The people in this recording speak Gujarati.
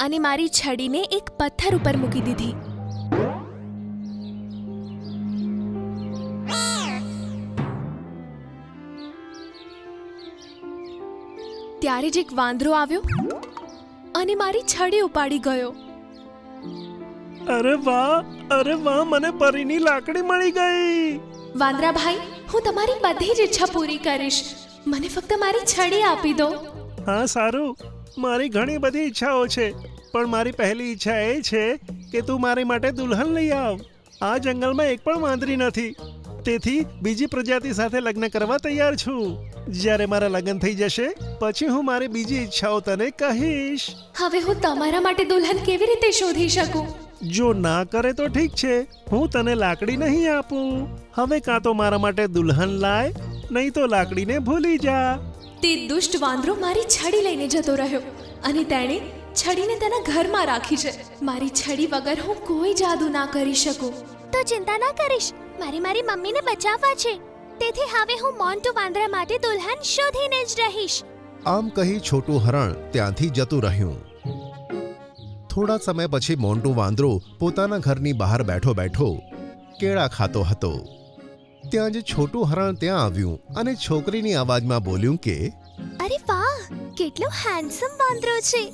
અને મારી છડીને એક પથ્થર ઉપર મૂકી દીધી. ત્યારે જ એક વાંદરો આવ્યો અને મારી છડી ઉપાડી ગયો. અરે વાહ, મને પરીની લાકડી મળી ગઈ. વાંદરા ભાઈ, હું તમારી બધી જ ઈચ્છા પૂરી કરીશ. મને ફક્ત મારી છડી આપી દો. હા સારું, મારી ઘણી બધી ઈચ્છાઓ છે, પણ મારી પહેલી ઈચ્છા એ છે કે તું મારી માટે દુલ્હન લઈ આવ. આ જંગલમાં એક પણ વાંદરી નથી, તેથી બીજી પ્રજાતિ સાથે લગ્ન કરવા તૈયાર છું. જ્યારે મારા લગ્ન થઈ જશે પછી હું મારી બીજી ઈચ્છાઓ તને કહીશ. હવે હું તમારા માટે દુલ્હન કેવી રીતે શોધી શકું? જો ના કરે તો ઠીક છે, હું તને લાકડી નહીં આપું. હવે કાં તો મારા માટે દુલ્હન લાય, નહીં તો લાકડીને ભૂલી જા. તે દુષ્ટ વાંદરો મારી છડી લઈને જતો રહ્યો અને તેણે છડીને તેના ઘરમાં રાખી છે. મારી છડી વગર હું કોઈ જાદુ ના કરી શકું. તો ચિંતા ના કરીશ, મારી મમ્મીને બચાવવા છે. તેથી હવે હું મોન્ટુ વાંદરા માટે દુલ્હન શોધીને જ રહીશ. આમ કહી છોટું હરણ ત્યાંથી જતું રહ્યું. થોડા સમય પછી મોન્ટુ વાંદરો પોતાના ઘરની બહાર બેઠો બેઠો કેળા ખાતો હતો. ત્યાં જ છોટું હરણ ત્યાં આવ્યું અને છોકરીની અવાજમાં બોલ્યું કે અરે વાહ, કેટલો હેન્ડસમ વાંદરો છે.